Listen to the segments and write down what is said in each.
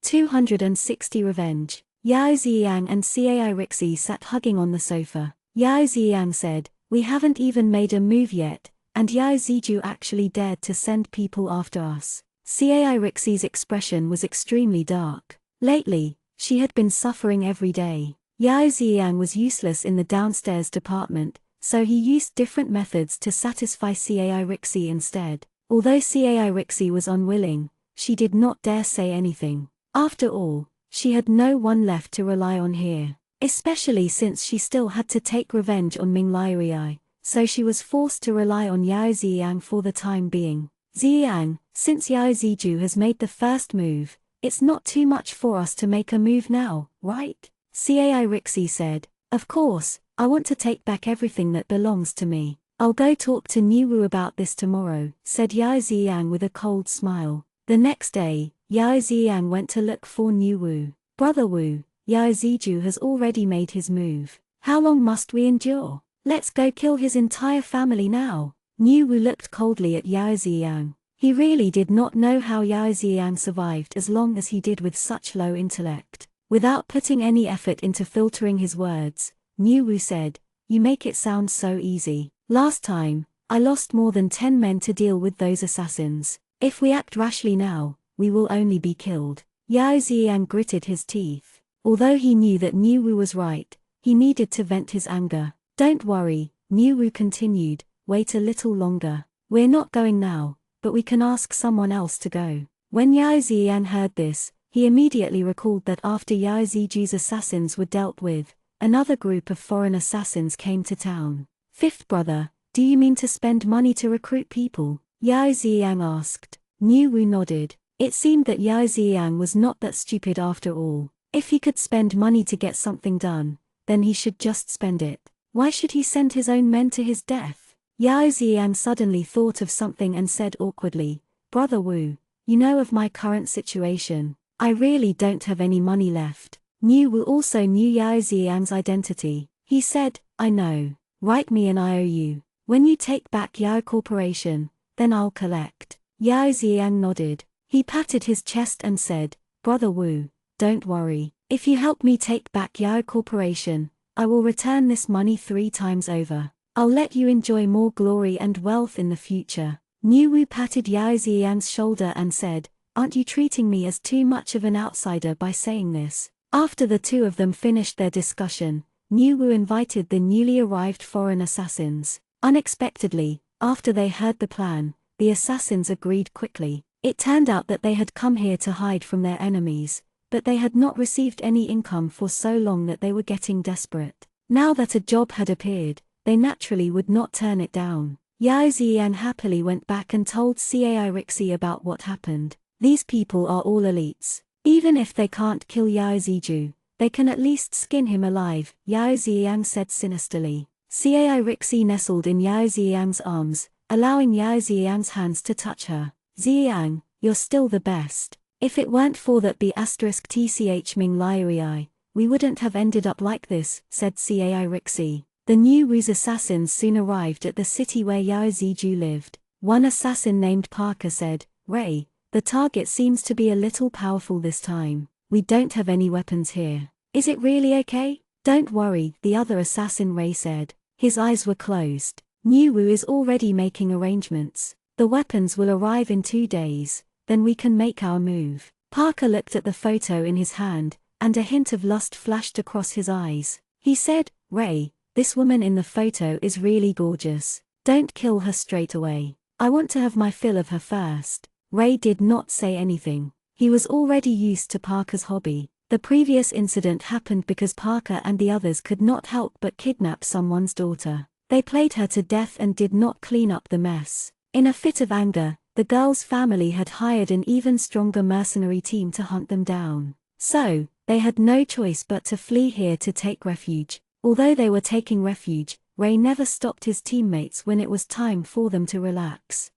260 Revenge. Yao Ziyang and Cai Rixi sat hugging on the sofa. Yao Ziyang said, "We haven't even made a move yet, and Yao Ziju actually dared to send people after us." Cai Rixi's expression was extremely dark. Lately, she had been suffering every day. Yao Ziyang was useless in the downstairs department, so he used different methods to satisfy Cai Rixi instead. Although Cai Rixi was unwilling, she did not dare say anything. After all, she had no one left to rely on here, especially since she still had to take revenge on Ming Liuai, so she was forced to rely on Yao Ziyang for the time being. "Ziyang, since Yao Ziju has made the first move, it's not too much for us to make a move now, right?" Cai Rixi said. "Of course, I want to take back everything that belongs to me. I'll go talk to Niu Wu about this tomorrow," said Yao Ziyang with a cold smile. The next day, Yao Ziyang went to look for Niu Wu. "Brother Wu, Yao Ziju has already made his move. How long must we endure? Let's go kill his entire family now." Niu Wu looked coldly at Yao Ziyang. He really did not know how Yao Ziyang survived as long as he did with such low intellect. Without putting any effort into filtering his words, Niu Wu said, "You make it sound so easy. Last time, I lost more than 10 men to deal with those assassins. If we act rashly now, we will only be killed." Yao Ziyang gritted his teeth. Although he knew that Niu Wu was right, he needed to vent his anger. "Don't worry," Niu Wu continued, "wait a little longer. We're not going now, but we can ask someone else to go." When Yao Ziyang heard this, he immediately recalled that after Yao Ziju's assassins were dealt with, another group of foreign assassins came to town. "Fifth brother, do you mean to spend money to recruit people?" Yao Ziyang asked. Niu Wu nodded. It seemed that Yao Ziyang was not that stupid after all. If he could spend money to get something done, then he should just spend it. Why should he send his own men to his death? Yao Ziyang suddenly thought of something and said awkwardly, "Brother Wu, you know of my current situation. I really don't have any money left." Niu Wu also knew Yao Ziyang's identity. He said, "I know. Write me an IOU. When you take back Yao Corporation, then I'll collect." Yao Ziyang nodded. He patted his chest and said, "Brother Wu, don't worry. If you help me take back Yao Corporation, I will return this money 3 times over. I'll let you enjoy more glory and wealth in the future." Niu Wu patted Yao Ziyang's shoulder and said, "Aren't you treating me as too much of an outsider by saying this?" After the two of them finished their discussion, Niu Wu invited the newly arrived foreign assassins. Unexpectedly, after they heard the plan, the assassins agreed quickly. It turned out that they had come here to hide from their enemies, but they had not received any income for so long that they were getting desperate. Now that a job had appeared, they naturally would not turn it down. Yao Ziyang happily went back and told Cai Rixi about what happened. "These people are all elites. Even if they can't kill Yao Ziju, they can at least skin him alive," Yao Ziyang said sinisterly. Cai Rixi nestled in Yao Ziyang's arms, allowing Yao Ziyang's hands to touch her. "Ziyang, you're still the best. If it weren't for that B*TCH Ming Liuai, we wouldn't have ended up like this," said Cai Rixi. The Niu Wu's assassins soon arrived at the city where Yao Ziju lived. One assassin named Parker said, "Ray, the target seems to be a little powerful this time. We don't have any weapons here. Is it really okay?" "Don't worry," the other assassin Ray said. His eyes were closed. "Niu Wu is already making arrangements. The weapons will arrive in 2 days, then we can make our move." Parker looked at the photo in his hand, and a hint of lust flashed across his eyes. He said, "Ray, this woman in the photo is really gorgeous. Don't kill her straight away. I want to have my fill of her first." Ray did not say anything. He was already used to Parker's hobby. The previous incident happened because Parker and the others could not help but kidnap someone's daughter. They played her to death and did not clean up the mess. In a fit of anger, the girl's family had hired an even stronger mercenary team to hunt them down. So, they had no choice but to flee here to take refuge. Although they were taking refuge, Ray never stopped his teammates when it was time for them to relax.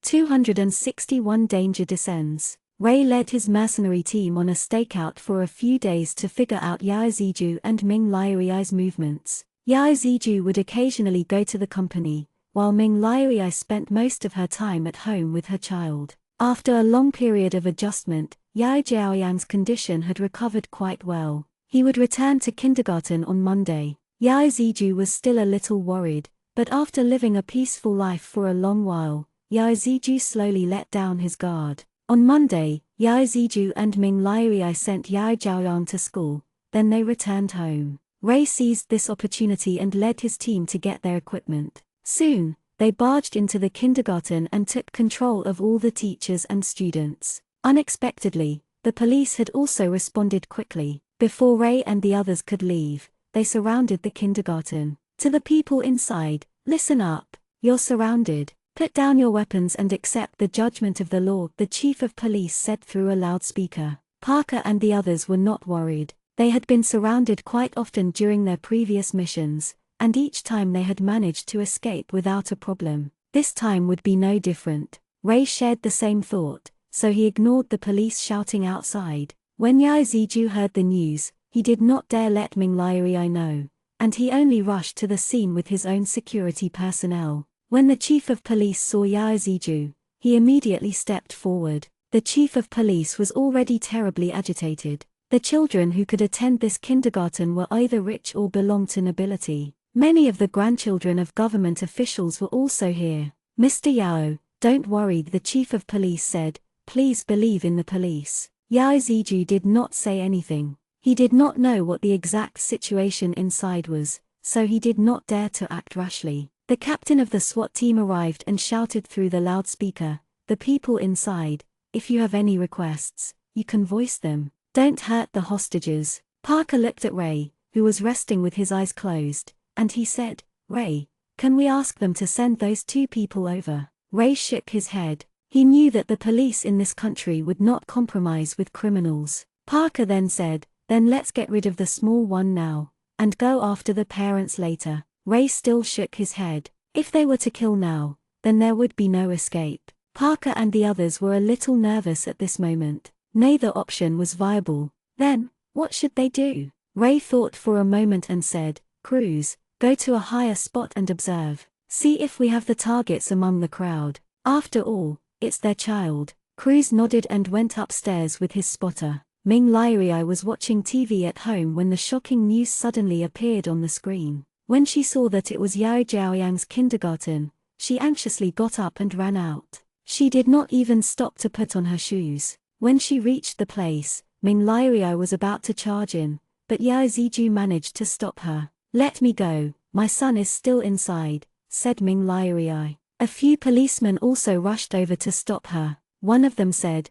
261 Danger descends. Ray led his mercenary team on a stakeout for a few days to figure out Yao Ziju and Ming Liuai's movements. Yao Ziju would occasionally go to the company, while Ming Liuai spent most of her time at home with her child. After a long period of adjustment, Yao Jiaoyang's condition had recovered quite well. He would return to kindergarten on Monday. Yao Ziju was still a little worried, but after living a peaceful life for a long while, Yao Ziju slowly let down his guard. On Monday, Yao Ziju and Ming Liui sent Yao Jiaoyang to school, then they returned home. Ray seized this opportunity and led his team to get their equipment. Soon, they barged into the kindergarten and took control of all the teachers and students. Unexpectedly, the police had also responded quickly. Before Ray and the others could leave, they surrounded the kindergarten. To the people inside, listen up, you're surrounded. Put down your weapons and accept the judgment of the law, the chief of police said through a loudspeaker. Parker and the others were not worried. They had been surrounded quite often during their previous missions, and each time they had managed to escape without a problem. This time would be no different. Ray shared the same thought, so he ignored the police shouting outside. When Yao Ziju heard the news, he did not dare let Ming Liui know, and he only rushed to the scene with his own security personnel. When the chief of police saw Yao Ziju, he immediately stepped forward. The chief of police was already terribly agitated. The children who could attend this kindergarten were either rich or belonged to nobility. Many of the grandchildren of government officials were also here. Mr. Yao, don't worry, the chief of police said, please believe in the police. Yao Ziju did not say anything. He did not know what the exact situation inside was, so he did not dare to act rashly. The captain of the SWAT team arrived and shouted through the loudspeaker, the people inside, if you have any requests, you can voice them. Don't hurt the hostages. Parker looked at Ray, who was resting with his eyes closed, and he said, Ray, can we ask them to send those two people over? Ray shook his head. He knew that the police in this country would not compromise with criminals. Parker then said, then let's get rid of the small one now, and go after the parents later. Ray still shook his head. If they were to kill now, then there would be no escape. Parker and the others were a little nervous at this moment. Neither option was viable. Then, what should they do? Ray thought for a moment and said, Cruz, go to a higher spot and observe. See if we have the targets among the crowd. After all, it's their child. Cruz nodded and went upstairs with his spotter. Ming Liui was watching TV at home when the shocking news suddenly appeared on the screen. When she saw that it was Yao Jiaoyang's kindergarten, she anxiously got up and ran out. She did not even stop to put on her shoes. When she reached the place, Ming Liui was about to charge in, but Yao Ziju managed to stop her. Let me go, my son is still inside, said Ming Liui. A few policemen also rushed over to stop her. One of them said,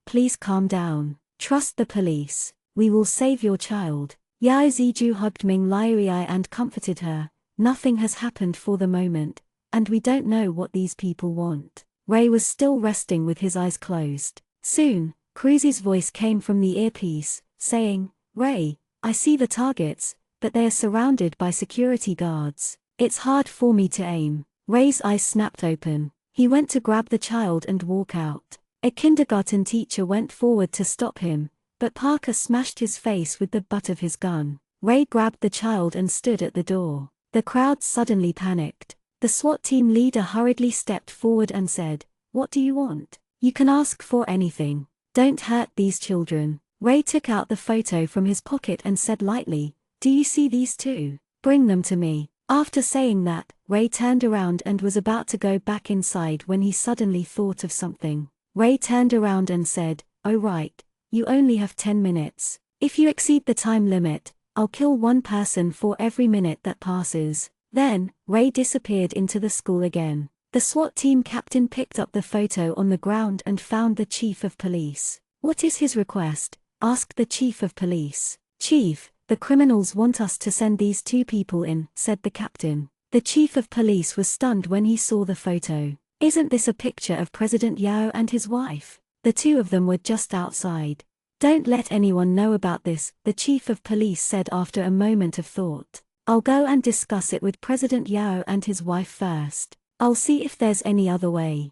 please calm down. Trust the police. We will save your child. Yao Ziju hugged Ming Liui and comforted her. Nothing has happened for the moment, and we don't know what these people want. Ray was still resting with his eyes closed. Soon, Cruz's voice came from the earpiece, saying, Ray, I see the targets, but they are surrounded by security guards. It's hard for me to aim. Ray's eyes snapped open. He went to grab the child and walk out. A kindergarten teacher went forward to stop him, but Parker smashed his face with the butt of his gun. Ray grabbed the child and stood at the door. The crowd suddenly panicked. The SWAT team leader hurriedly stepped forward and said, What do you want? You can ask for anything. Don't hurt these children. Ray took out the photo from his pocket and said lightly, Do you see these two? Bring them to me. After saying that, Ray turned around and was about to go back inside when he suddenly thought of something. Ray turned around and said, Oh right. You only have 10 minutes. If you exceed the time limit, I'll kill one person for every minute that passes. Then, Ray disappeared into the school again. The SWAT team captain picked up the photo on the ground and found the chief of police. What is his request? Asked the chief of police. Chief, the criminals want us to send these two people in, said the captain. The chief of police was stunned when he saw the photo. Isn't this a picture of President Yao and his wife? The two of them were just outside. Don't let anyone know about this, the chief of police said after a moment of thought. I'll go and discuss it with President Yao and his wife first. I'll see if there's any other way.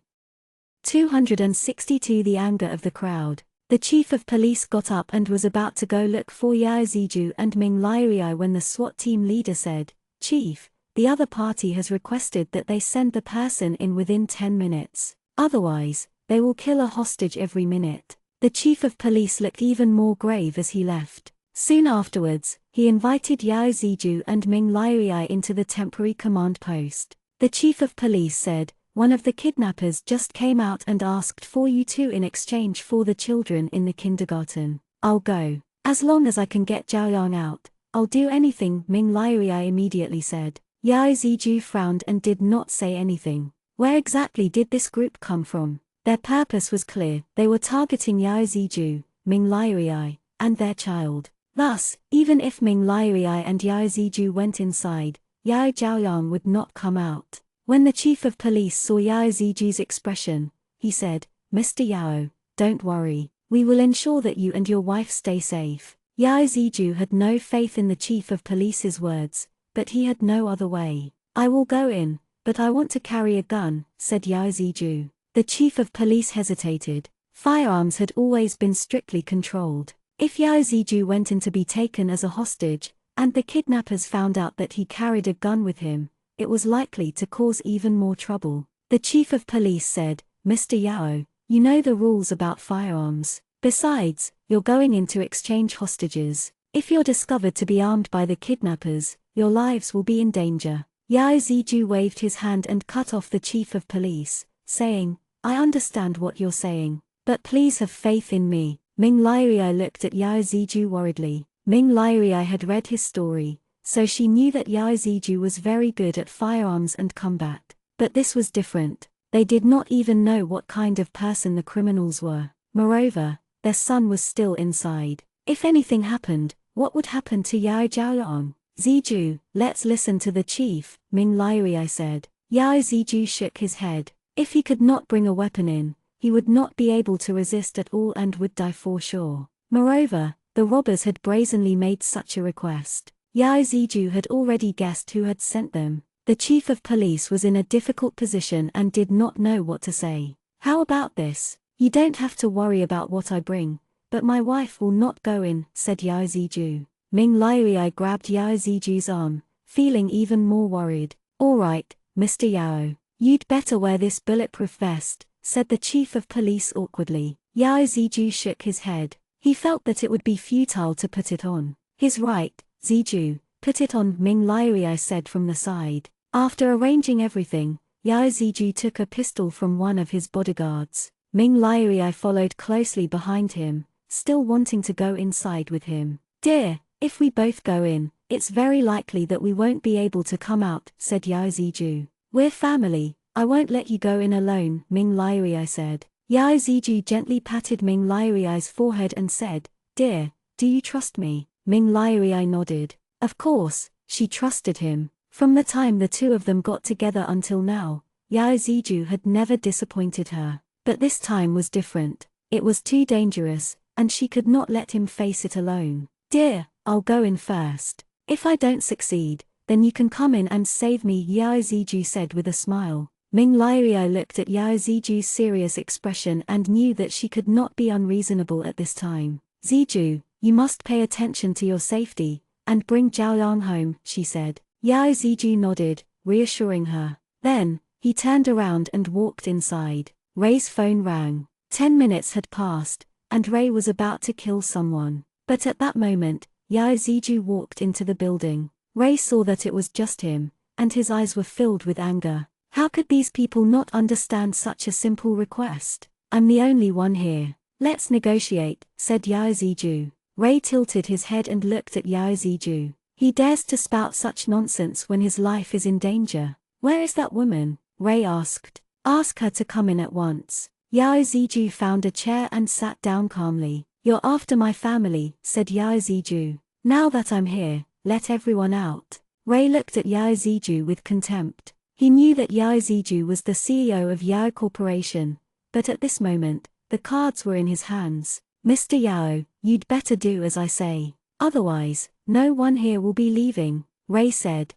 262 The anger of the crowd. The chief of police got up and was about to go look for Yao Ziju and Ming Liui when the SWAT team leader said, Chief, the other party has requested that they send the person in within 10 minutes. Otherwise, they will kill a hostage every minute. The chief of police looked even more grave as he left. Soon afterwards, he invited Yao Ziju and Ming Liuai into the temporary command post. The chief of police said, "One of the kidnappers just came out and asked for you two in exchange for the children in the kindergarten. I'll go. As long as I can get Zhao Yang out, I'll do anything," Ming Liuai immediately said. Yao Ziju frowned and did not say anything. Where exactly did this group come from? Their purpose was clear. They were targeting Yao Ziju, Ming Liuai, and their child. Thus, even if Ming Liuai and Yao Ziju went inside, Yao Zhaoyang would not come out. When the chief of police saw Yao Ziju's expression, he said, "Mr. Yao, don't worry. We will ensure that you and your wife stay safe." Yao Ziju had no faith in the chief of police's words, but he had no other way. "I will go in, but I want to carry a gun," said Yao Ziju. The chief of police hesitated. Firearms had always been strictly controlled. If Yao Ziju went in to be taken as a hostage, and the kidnappers found out that he carried a gun with him, it was likely to cause even more trouble. The chief of police said, "Mr. Yao, you know the rules about firearms. Besides, you're going in to exchange hostages. If you're discovered to be armed by the kidnappers, your lives will be in danger." Yao Ziju waved his hand and cut off the chief of police, saying, "I understand what you're saying, but please have faith in me." Ming Liuai looked at Yao Ziju worriedly. Ming Liuai had read his story, so she knew that Yao Ziju was very good at firearms and combat. But this was different. They did not even know what kind of person the criminals were. Moreover, their son was still inside. If anything happened, what would happen to Yao Zhaoyang? "Ziju, let's listen to the chief," Ming Liuai said. Yao Ziju shook his head. If he could not bring a weapon in, he would not be able to resist at all and would die for sure. Moreover, the robbers had brazenly made such a request. Yao Ziju had already guessed who had sent them. The chief of police was in a difficult position and did not know what to say. "How about this? You don't have to worry about what I bring, but my wife will not go in," said Yao Ziju. Ming Liuai grabbed Yao Ziju's arm, feeling even more worried. "All right, Mr. Yao, you'd better wear this bulletproof vest," said the chief of police awkwardly. Yao Ziju shook his head. He felt that it would be futile to put it on. "He's right, Ziju, put it on," Ming Liuai said from the side. After arranging everything, Yao Ziju took a pistol from one of his bodyguards. Ming Liuai followed closely behind him, still wanting to go inside with him. "Dear, if we both go in, it's very likely that we won't be able to come out," said Yao Ziju. "We're family, I won't let you go in alone," Ming Liuai said. Yao Ziju gently patted Ming Liuai's forehead and said, "Dear, do you trust me?" Ming Liuai nodded. Of course, she trusted him. From the time the two of them got together until now, Yao Ziju had never disappointed her. But this time was different. It was too dangerous, and she could not let him face it alone. "Dear, I'll go in first. If I don't succeed, then you can come in and save me," Yao Ziju said with a smile. Ming Liuai looked at Yao Ziju's serious expression and knew that she could not be unreasonable at this time. "Ziju, you must pay attention to your safety, and bring Zhaoyang home," she said. Yao Ziju nodded, reassuring her. Then, he turned around and walked inside. Ray's phone rang. 10 minutes had passed, and Ray was about to kill someone. But at that moment, Yao Ziju walked into the building. Ray saw that it was just him, and his eyes were filled with anger. How could these people not understand such a simple request? "I'm the only one here. Let's negotiate," said Yao Ziju. Ray tilted his head and looked at Yao Ziju. He dares to spout such nonsense when his life is in danger. "Where is that woman?" Ray asked. "Ask her to come in at once." Yao Ziju found a chair and sat down calmly. "You're after my family," said Yao Ziju. "Now that I'm here, let everyone out." Ray looked at Yao Ziju with contempt. He knew that Yao Ziju was the CEO of Yao Corporation, but at this moment, the cards were in his hands. "Mr. Yao, you'd better do as I say. Otherwise, no one here will be leaving," Ray said.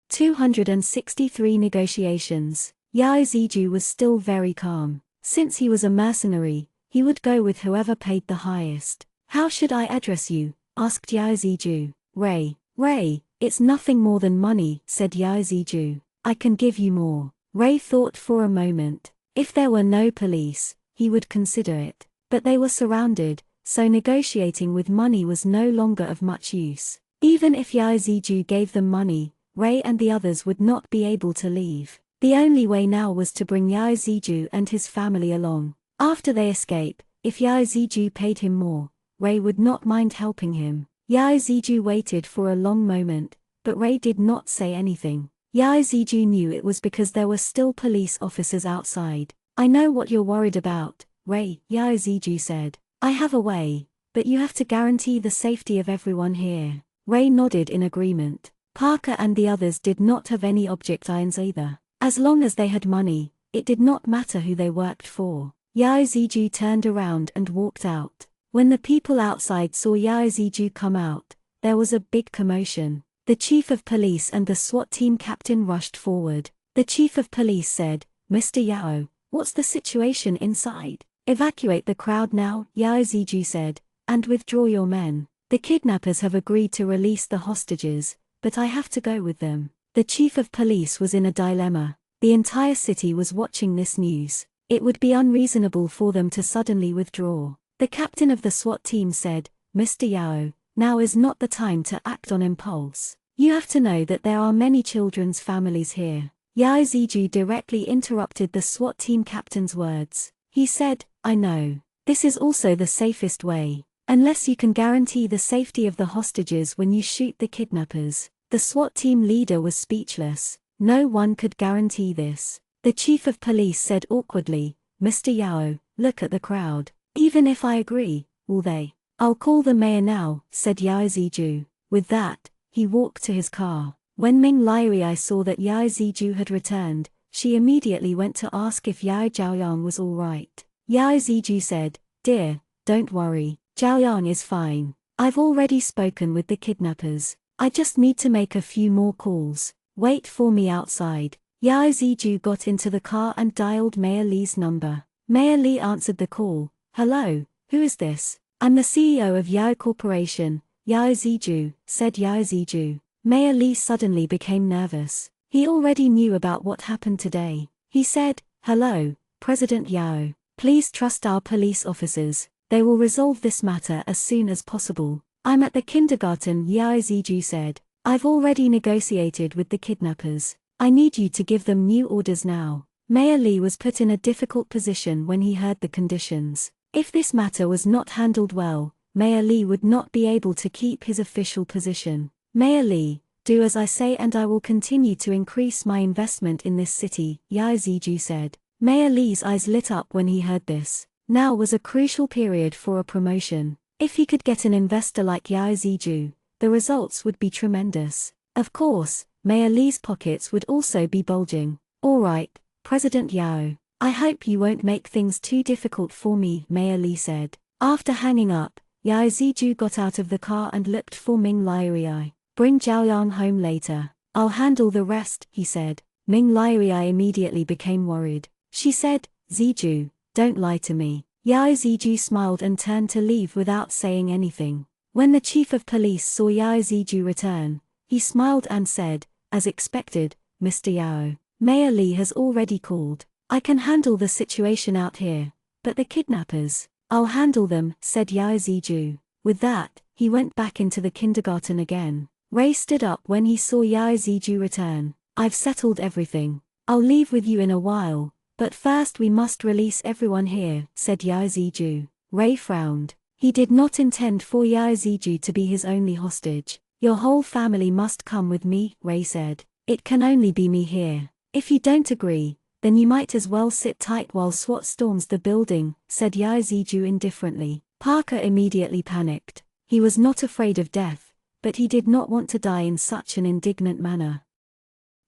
263 Negotiations. Yao Ziju was still very calm. Since he was a mercenary, he would go with whoever paid the highest. "How should I address you?" asked Yao Ziju. "Ray." "Ray, it's nothing more than money," said Yao Ziju. "I can give you more." Ray thought for a moment. If there were no police, he would consider it. But they were surrounded, so negotiating with money was no longer of much use. Even if Yaeziju gave them money, Ray and the others would not be able to leave. The only way now was to bring Yaeziju and his family along. After they escape, if Yaeziju paid him more, Ray would not mind helping him. Yaeziju waited for a long moment, but Ray did not say anything. Yaeziju knew it was because there were still police officers outside. I know what you're worried about, Ray, Yaeziju said. I have a way, but you have to guarantee the safety of everyone here. Ray nodded in agreement. Parker and the others did not have any objections either. As long as they had money, it did not matter who they worked for. Yaeziju turned around and walked out. When the people outside saw Yaeziju come out, there was a big commotion. The chief of police and the SWAT team captain rushed forward. The chief of police said, "Mr. Yao, what's the situation inside? Evacuate the crowd now," Yaeziju said, "and withdraw your men. The kidnappers have agreed to release the hostages, but I have to go with them." The chief of police was in a dilemma. The entire city was watching this news. It would be unreasonable for them to suddenly withdraw. The captain of the SWAT team said, "Mr. Yao, now is not the time to act on impulse. You have to know that there are many children's families here." Yaeziju directly interrupted the SWAT team captain's words. He said, "I know. This is also the safest way. Unless you can guarantee the safety of the hostages when you shoot the kidnappers." The SWAT team leader was speechless. No one could guarantee this. The chief of police said awkwardly, "Mr. Yao, look at the crowd. Even if I agree, will they?" "I'll call the mayor now," said Yaeziju. With that, he walked to his car. When Ming Liai saw that Yaeziju had returned, she immediately went to ask if Yao Zhaoyang was all right. Yaeziju said, "Dear, don't worry, Zhaoyang is fine. I've already spoken with the kidnappers. I just need to make a few more calls. Wait for me outside." Yaeziju got into the car and dialed Mayor Li's number. Mayor Li answered the call. "Hello, who is this?" "I'm the CEO of Yao Corporation, Yaeziju," said Yaeziju. Mayor Li suddenly became nervous. He already knew about what happened today. He said, "Hello, President Yao. Please trust our police officers. They will resolve this matter as soon as possible." "I'm at the kindergarten," Yaeziju said. "I've already negotiated with the kidnappers. I need you to give them new orders now." Mayor Li was put in a difficult position when he heard the conditions. If this matter was not handled well, Mayor Li would not be able to keep his official position. "Mayor Li, do as I say and I will continue to increase my investment in this city," Yaeziju said. Mayor Li's eyes lit up when he heard this. Now was a crucial period for a promotion. If he could get an investor like Yaeziju, the results would be tremendous. Of course, Mayor Li's pockets would also be bulging. "All right, President Yao. I hope you won't make things too difficult for me," Mayor Li said. After hanging up, Yaeziju got out of the car and looked for Ming Liai. "Bring Zhaoyang home later. I'll handle the rest," he said. Ming Liai immediately became worried. She said, "Ziju, don't lie to me." Yaeziju smiled and turned to leave without saying anything. When the chief of police saw Yaeziju return, he smiled and said, "As expected, Mr. Yao. Mayor Li has already called. I can handle the situation out here, but the kidnappers, I'll handle them," said Yaeziju. With that, he went back into the kindergarten again. Ray stood up when he saw Yaeziju return. "I've settled everything. I'll leave with you in a while, but first we must release everyone here," said Yaeziju. Ray frowned. He did not intend for Yaeziju to be his only hostage. "Your whole family must come with me," Ray said. "It can only be me here. If you don't agree, then you might as well sit tight while SWAT storms the building," said Yaeziju indifferently. Parker immediately panicked. He was not afraid of death, but he did not want to die in such an indignant manner.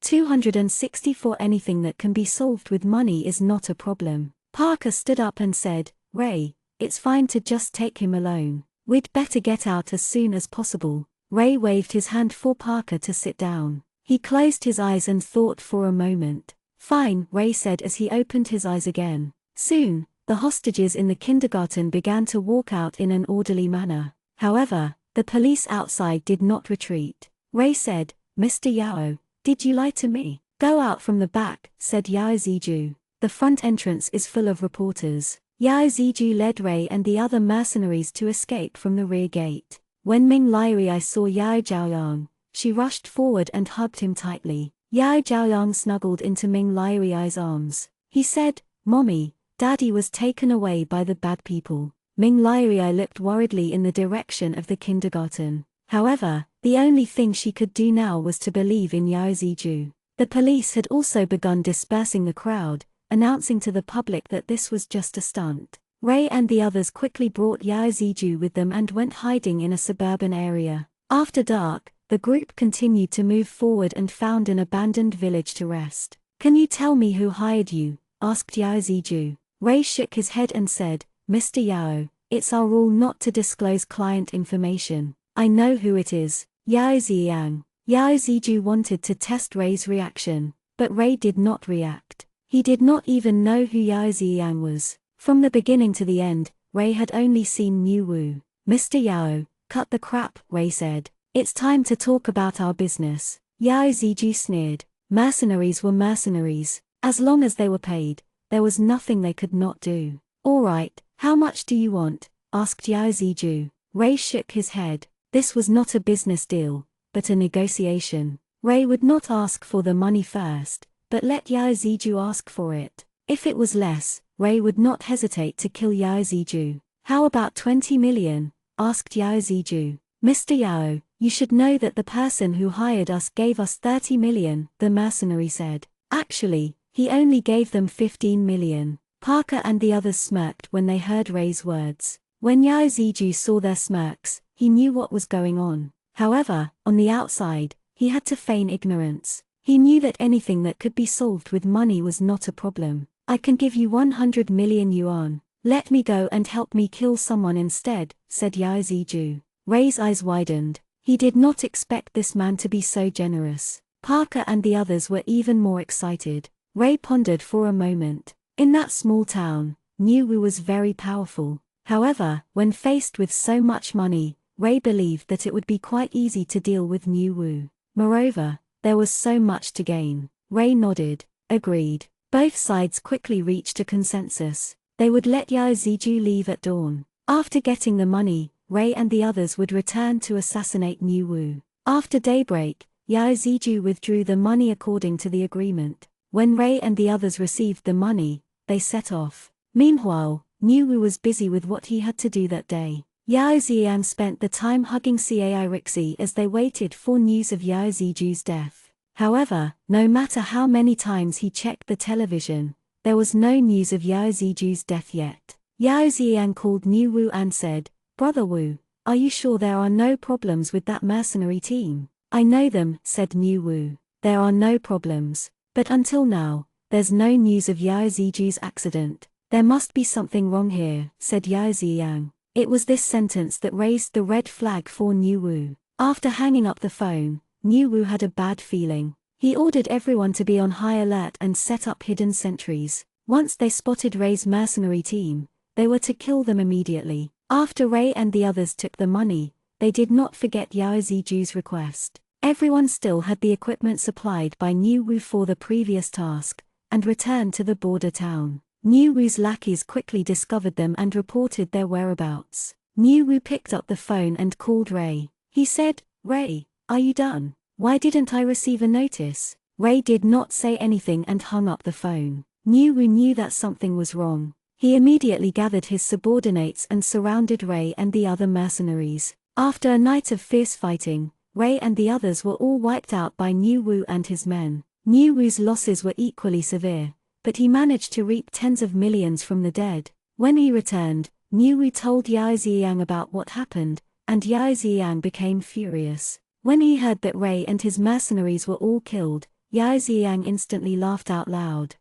264 Anything that can be solved with money is not a problem. Parker stood up and said, "Ray, it's fine to just take him alone. We'd better get out as soon as possible." Ray waved his hand for Parker to sit down. He closed his eyes and thought for a moment. "Fine," Ray said as he opened his eyes again. Soon, the hostages in the kindergarten began to walk out in an orderly manner. However, the police outside did not retreat. Ray said, "Mr. Yao, did you lie to me?" "Go out from the back," said Yaeziju. "The front entrance is full of reporters." Yao Ziju led Ray and the other mercenaries to escape from the rear gate. When Ming Liui saw Yao Zhaoyang, she rushed forward and hugged him tightly. Yao Zhaoyang snuggled into Ming Liui's arms. He said, "Mommy, Daddy was taken away by the bad people." Ming Liui looked worriedly in the direction of the kindergarten. However, the only thing she could do now was to believe in Yao Ziju. The police had also begun dispersing the crowd, announcing to the public that this was just a stunt. Ray and the others quickly brought Yao Ziju with them and went hiding in a suburban area. After dark, the group continued to move forward and found an abandoned village to rest. "Can you tell me who hired you?" asked Yao Ziju. Ray shook his head and said, "Mr. Yao, it's our rule not to disclose client information. I know who it is, Yao Ziyang." Yao Ziju wanted to test Ray's reaction, but Ray did not react. He did not even know who Yao Ziyang was. From the beginning to the end, Ray had only seen Niu Wu. "Mr. Yao, cut the crap," Ray said. "It's time to talk about our business." Yao Ziju sneered. Mercenaries were mercenaries. As long as they were paid, there was nothing they could not do. "All right, how much do you want?" asked Yao Ziju. Ray shook his head. This was not a business deal, but a negotiation. Ray would not ask for the money first, but let Yao Ziju ask for it. If it was less, Ray would not hesitate to kill Yao Ziju. "How about 20 million? Asked Yao Ziju. "Mr. Yao, you should know that the person who hired us gave us 30 million, the mercenary said. "Actually, he only gave them 15 million. Parker and the others smirked when they heard Ray's words. When Yao Ziju saw their smirks, he knew what was going on. However, on the outside, he had to feign ignorance. He knew that anything that could be solved with money was not a problem. "I can give you 100 million yuan. Let me go and help me kill someone instead," said Yao Ziju. Ray's eyes widened. He did not expect this man to be so generous. Parker and the others were even more excited. Ray pondered for a moment. In that small town, Niu Wu was very powerful. However, when faced with so much money, Ray believed that it would be quite easy to deal with Niu Wu. Moreover, there was so much to gain. Ray nodded. Agreed. Both sides quickly reached a consensus. They would let Yao Ziju leave at dawn. After getting the money, Ray and the others would return to assassinate Niu Wu. After daybreak, Yao Ziju withdrew the money according to the agreement. When Ray and the others received the money, they set off. Meanwhile, Niu Wu was busy with what he had to do that day. Yao Ziyang spent the time hugging Cai Rixi as they waited for news of Yao Ziju's death. However, no matter how many times he checked the television, there was no news of Yao Ziju's death yet. Yao Ziyang called Niu Wu and said, "Brother Wu, are you sure there are no problems with that mercenary team?" "I know them," said Niu Wu. "There are no problems. But until now, there's no news of Yao Ziju's accident. There must be something wrong here," said Yao Ziyang. It was this sentence that raised the red flag for Niu Wu. After hanging up the phone, Niu Wu had a bad feeling. He ordered everyone to be on high alert and set up hidden sentries. Once they spotted Ray's mercenary team, they were to kill them immediately. After Ray and the others took the money, they did not forget Yao Ziju's request. Everyone still had the equipment supplied by Niu Wu for the previous task, and returned to the border town. Niu Wu's lackeys quickly discovered them and reported their whereabouts. Niu Wu picked up the phone and called Ray. He said, "Ray, are you done? Why didn't I receive a notice?" Ray did not say anything and hung up the phone. Niu Wu knew that something was wrong. He immediately gathered his subordinates and surrounded Ray and the other mercenaries. After a night of fierce fighting, Ray and the others were all wiped out by Niu Wu and his men. Niu Wu's losses were equally severe, but he managed to reap tens of millions from the dead. When he returned, Niu Wu told Yao Ziyang about what happened, and Yao Ziyang became furious. When he heard that Ray and his mercenaries were all killed, Yao Ziyang instantly laughed out loud.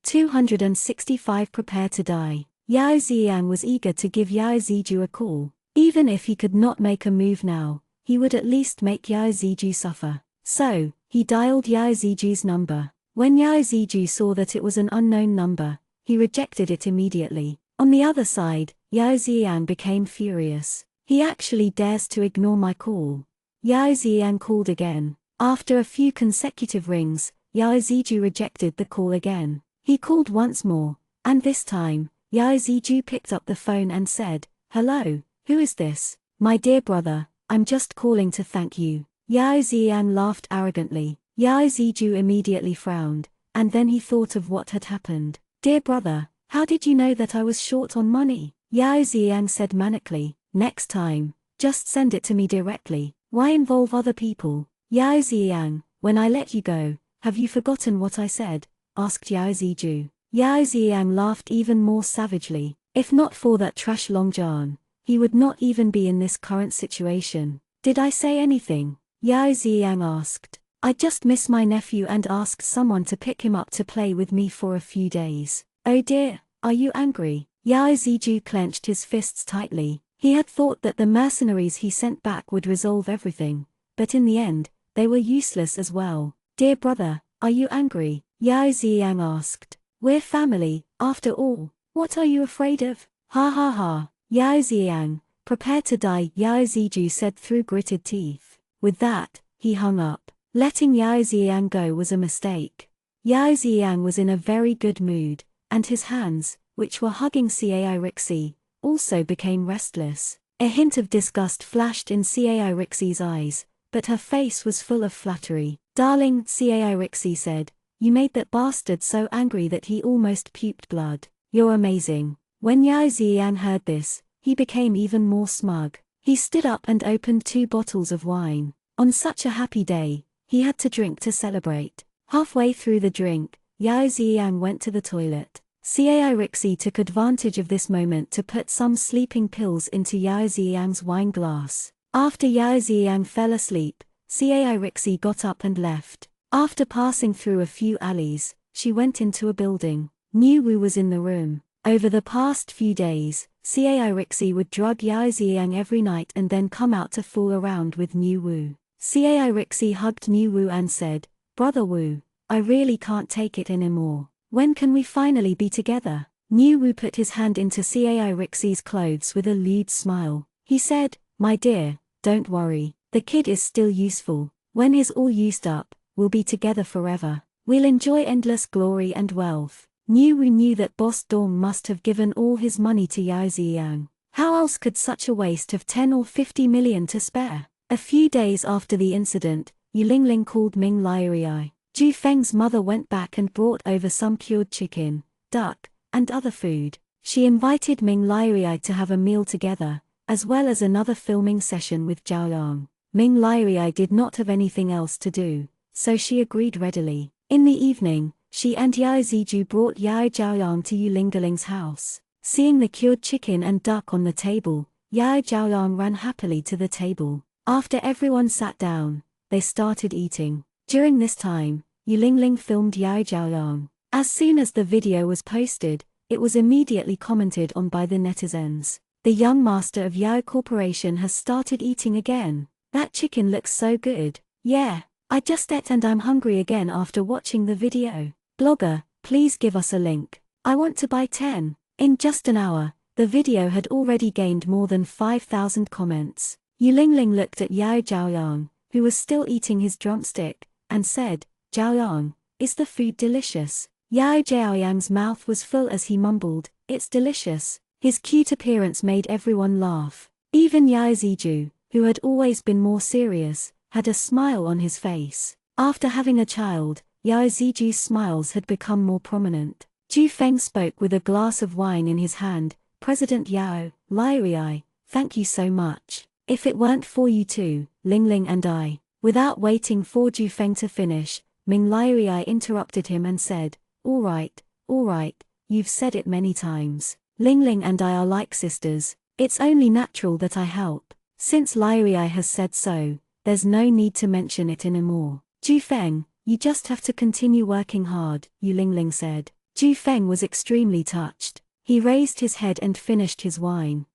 265 Prepare to die. Yao Ziyang was eager to give Yao Ziju a call. Even if he could not make a move now, he would at least make Yao Ziju suffer. So, he dialed Yao Ziju's number. When Yao Ziju saw that it was an unknown number, he rejected it immediately. On the other side, Yao Ziyang became furious. "He actually dares to ignore my call." Yao Ziyang called again. After a few consecutive rings, Yao Ziju rejected the call again. He called once more, and this time, Yao Ziju picked up the phone and said, "Hello, who is this?" "My dear brother, I'm just calling to thank you." Yao Ziyang laughed arrogantly. Yao Ziju immediately frowned, and then he thought of what had happened. "Dear brother, how did you know that I was short on money?" Yao Ziyang said manically, "Next time, just send it to me directly. Why involve other people?" "Yao Ziyang, when I let you go, have you forgotten what I said?" asked Yao Ziju. Yao Ziyang laughed even more savagely. "If not for that trash Longjian, he would not even be in this current situation." "Did I say anything?" Yao Ziyang asked. "I just miss my nephew and asked someone to pick him up to play with me for a few days." "Oh dear, are you angry?" Yao Ziju clenched his fists tightly. He had thought that the mercenaries he sent back would resolve everything, but in the end, they were useless as well. "Dear brother, are you angry?" Yao Ziyang asked. "We're family, after all. What are you afraid of?" "Ha ha ha." "Yao Ziyang, prepare to die," Yao Ziju said through gritted teeth. With that, he hung up. Letting Yao Ziyang go was a mistake. Yao Ziyang was in a very good mood, and his hands, which were hugging Cai Rixi, also became restless. A hint of disgust flashed in Cai Rixi's eyes, but her face was full of flattery. "Darling," Cai Rixi said, "you made that bastard so angry that he almost puked blood. You're amazing." When Yao Ziyang heard this, he became even more smug. He stood up and opened 2 bottles of wine. On such a happy day, he had to drink to celebrate. Halfway through the drink, Yao Ziyang went to the toilet. Cai Rixi took advantage of this moment to put some sleeping pills into Yao Ziyang's wine glass. After Yao Ziyang fell asleep, Cai Rixi got up and left. After passing through a few alleys, she went into a building. Niu Wu was in the room. Over the past few days, Cai Rixi would drug Yao Ziyang every night and then come out to fool around with Niu Wu. Cai Rixi hugged Niu Wu and said, "Brother Wu, I really can't take it anymore. When can we finally be together?" Niu Wu put his hand into Cai Rixi's clothes with a lewd smile. He said, "My dear, don't worry, the kid is still useful. When he's all used up, we'll be together forever. We'll enjoy endless glory and wealth." Niu Wu knew that Boss Dong must have given all his money to Yao Ziyang. How else could such a waste have 10 or 50 million to spare? A few days after the incident, Yu Lingling called Ming Liuai. Ju Feng's mother went back and brought over some cured chicken, duck, and other food. She invited Ming Liuai to have a meal together, as well as another filming session with Zhao Yang. Ming Liuai did not have anything else to do, so she agreed readily. In the evening, she and Yao Ziju brought Yao Zhaoyang to Yu Lingling's house. Seeing the cured chicken and duck on the table, Yao Zhaoyang ran happily to the table. After everyone sat down, they started eating. During this time, Yu Lingling filmed Yao Zhaoyang. As soon as the video was posted, it was immediately commented on by the netizens. "The young master of Yao Corporation has started eating again. That chicken looks so good. Yeah, I just ate and I'm hungry again after watching the video. Blogger, please give us a link. I want to buy 10. In just an hour, the video had already gained more than 5,000 comments. Yu Lingling looked at Yao Zhaoyang, who was still eating his drumstick, and said, "Zhaoyang, is the food delicious?" Yao Zhaoyang's mouth was full as he mumbled, "It's delicious." His cute appearance made everyone laugh. Even Yao Ziju, who had always been more serious, had a smile on his face. After having a child, Yao Ziju's smiles had become more prominent. Ju Feng spoke with a glass of wine in his hand. "President Yao, Liuai, thank you so much. If it weren't for you two, Lingling and I." Without waiting for Ju Feng to finish, Ming Liuai interrupted him and said, all right, you've said it many times. Lingling and I are like sisters. It's only natural that I help. Since Liuai has said so, there's no need to mention it anymore." "Ju Feng, you just have to continue working hard," Yu Lingling said. Ju Feng was extremely touched. He raised his head and finished his wine.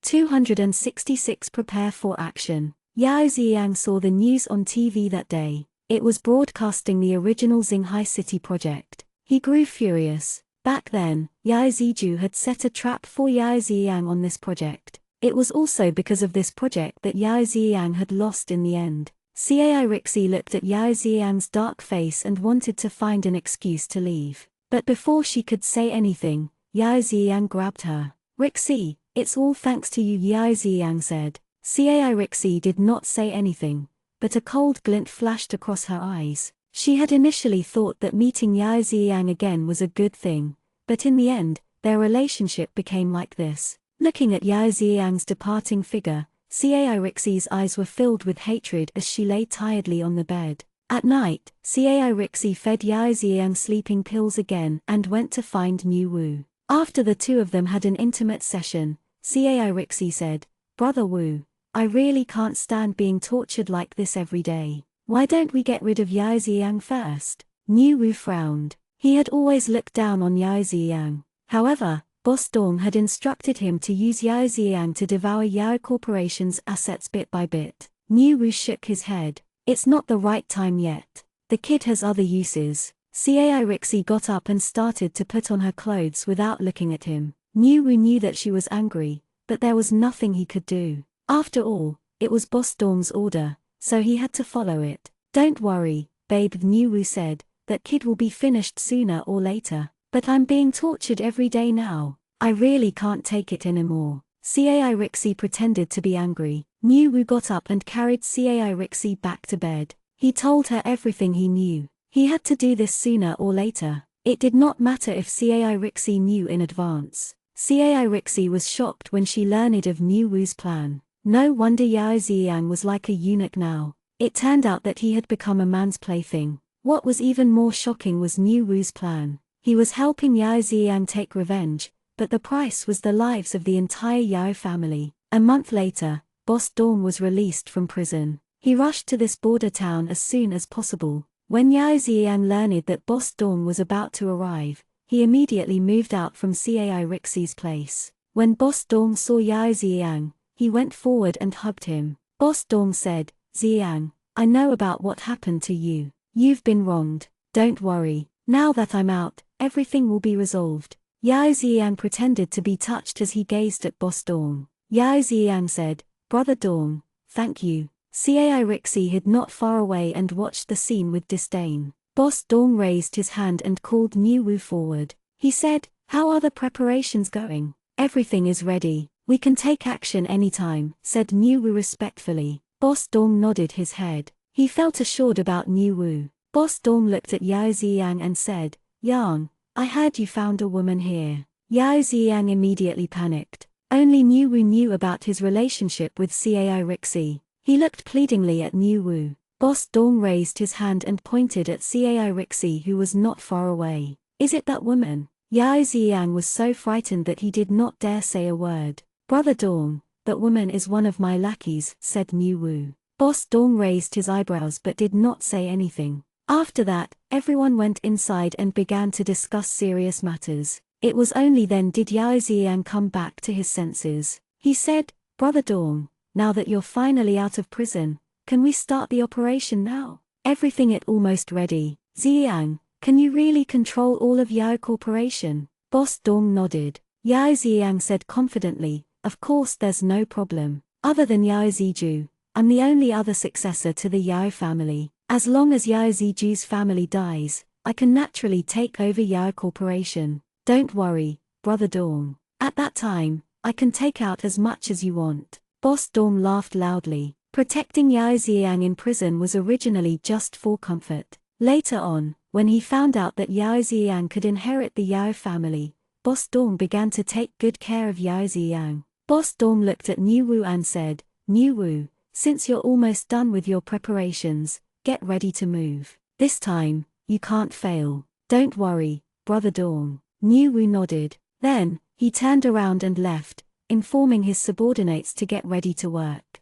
266 Prepare for action. Yao Ziyang saw the news on TV that day. It was broadcasting the original Xinghai City project. He grew furious. Back then, Yao Ziju had set a trap for Yao Ziyang on this project. It was also because of this project that Yao Ziyang had lost in the end. Cai Rixi looked at Yao Ziyang's dark face and wanted to find an excuse to leave. But before she could say anything, Yao Ziyang grabbed her. "Rixie, it's all thanks to you," Yao Ziyang said. Cai Rixie did not say anything, but a cold glint flashed across her eyes. She had initially thought that meeting Yao Ziyang again was a good thing, but in the end, their relationship became like this. Looking at Yao Ziyang's departing figure, Cai Rixie's eyes were filled with hatred as she lay tiredly on the bed. At night, Cai Rixie fed Yao Ziyang sleeping pills again and went to find Niu Wu. After the two of them had an intimate session, Cai Rixie said, "Brother Wu, I really can't stand being tortured like this every day. Why don't we get rid of Yao Ziyang first?" Niu Wu frowned. He had always looked down on Yao Ziyang. However, Boss Dong had instructed him to use Yao Ziyang to devour Yao Corporation's assets bit by bit. Niu Wu shook his head. "It's not the right time yet. The kid has other uses." Cai Rixie got up and started to put on her clothes without looking at him. Niu Wu knew that she was angry, but there was nothing he could do. After all, it was Boss Dong's order, so he had to follow it. "Don't worry, babe," Niu Wu said, "that kid will be finished sooner or later. But I'm being tortured every day now. I really can't take it anymore." Cai Rixie pretended to be angry. Niu Wu got up and carried Cai Rixie back to bed. He told her everything he knew. He had to do this sooner or later. It did not matter if Cai Rixie knew in advance. Cai Rixie was shocked when she learned of Niu Wu's plan. No wonder Yao Ziyang was like a eunuch now. It turned out that he had become a man's plaything. What was even more shocking was Niu Wu's plan. He was helping Yao Ziyang take revenge, but the price was the lives of the entire Yao family. A month later, Boss Dong was released from prison. He rushed to this border town as soon as possible. When Yao Ziyang learned that Boss Dong was about to arrive, he immediately moved out from Cai Rixie's place. When Boss Dong saw Yao Ziyang, he went forward and hugged him. Boss Dong said, "Ziyang, I know about what happened to you. You've been wronged. Don't worry. Now that I'm out, everything will be resolved." Yao Ziyang pretended to be touched as he gazed at Boss Dong. Yao Ziyang said, "Brother Dong, thank you." Cai Rixie hid not far away and watched the scene with disdain. Boss Dong raised his hand and called Niu Wu forward. He said, "How are the preparations going?" "Everything is ready. We can take action anytime," said Niu Wu respectfully. Boss Dong nodded his head. He felt assured about Niu Wu. Boss Dong looked at Yao Ziyang and said, "Yang, I heard you found a woman here." Yao Ziyang immediately panicked. Only Niu Wu knew about his relationship with Cai Rixie. He looked pleadingly at Niu Wu. Boss Dong raised his hand and pointed at Cai Rixie, who was not far away. "Is it that woman?" Yao Ziyang was so frightened that he did not dare say a word. "Brother Dong, that woman is one of my lackeys," said Niu Wu. Boss Dong raised his eyebrows but did not say anything. After that, everyone went inside and began to discuss serious matters. It was only then did Yao Ziyang come back to his senses. He said, "Brother Dong, now that you're finally out of prison, can we start the operation now? Everything is almost ready. Ziyang, can you really control all of Yao Corporation?" Boss Dong nodded. Yao Ziyang said confidently, "Of course there's no problem. Other than Yao Ziju, I'm the only other successor to the Yao family. As long as Yao Ziju's family dies, I can naturally take over Yao Corporation. Don't worry, Brother Dong. At that time, I can take out as much as you want." Boss Dong laughed loudly. Protecting Yao Ziyang in prison was originally just for comfort. Later on, when he found out that Yao Ziyang could inherit the Yao family, Boss Dong began to take good care of Yao Ziyang. Boss Dong looked at Niu Wu and said, "Niu Wu, since you're almost done with your preparations, get ready to move. This time, you can't fail. Don't worry, Brother Dong." Niu Wu nodded. Then, he turned around and left, informing his subordinates to get ready to work.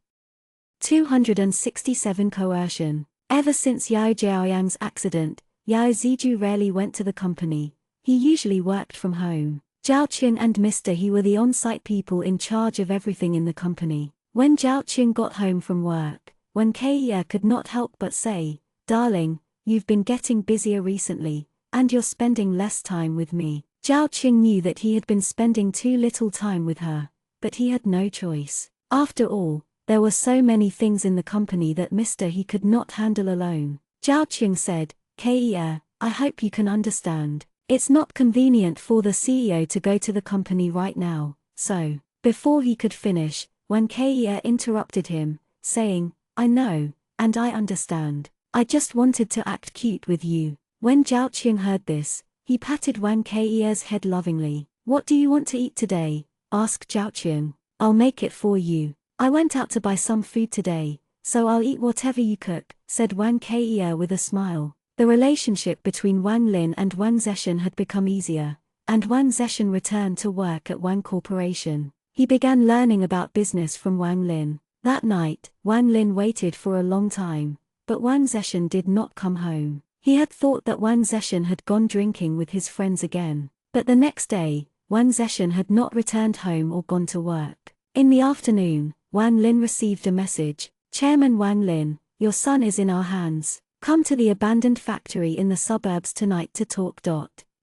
267 Coercion. Ever since Yao Jiaoyang's accident, Yao Ziju rarely went to the company. He usually worked from home. Zhao Qing and Mr. He were the on-site people in charge of everything in the company. When Zhao Qing got home from work, when Kei could not help but say, "Darling, you've been getting busier recently, and you're spending less time with me." Zhao Qing knew that he had been spending too little time with her, but he had no choice. After all, there were so many things in the company that Mr. He could not handle alone. Zhao Qing said, "Kei, I hope you can understand. It's not convenient for the CEO to go to the company right now, so. Before he could finish, Wang Keiya interrupted him, saying, I know, and I understand. I just wanted to act cute with you. When Zhao Qing heard this, he patted Wang Keiya's head lovingly. What do you want to eat today? Asked Zhao Qing. I'll make it for you. I went out to buy some food today, so I'll eat whatever you cook, said Wang Keiya with a smile. The relationship between Wang Lin and Wang Zeshan had become easier, and Wang Zeshan returned to work at Wang Corporation. He began learning about business from Wang Lin. That night, Wang Lin waited for a long time, but Wang Zeshan did not come home. He had thought that Wang Zeshan had gone drinking with his friends again. But the next day, Wang Zeshan had not returned home or gone to work. In the afternoon, Wang Lin received a message. Chairman Wang Lin, your son is in our hands. Come to the abandoned factory in the suburbs tonight to talk.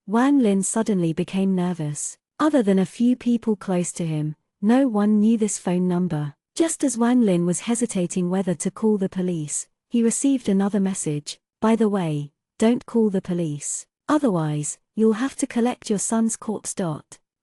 Wang Lin suddenly became nervous. Other than a few people close to him, no one knew this phone number. Just as Wang Lin was hesitating whether to call the police, he received another message. By the way, don't call the police. Otherwise, you'll have to collect your son's corpse.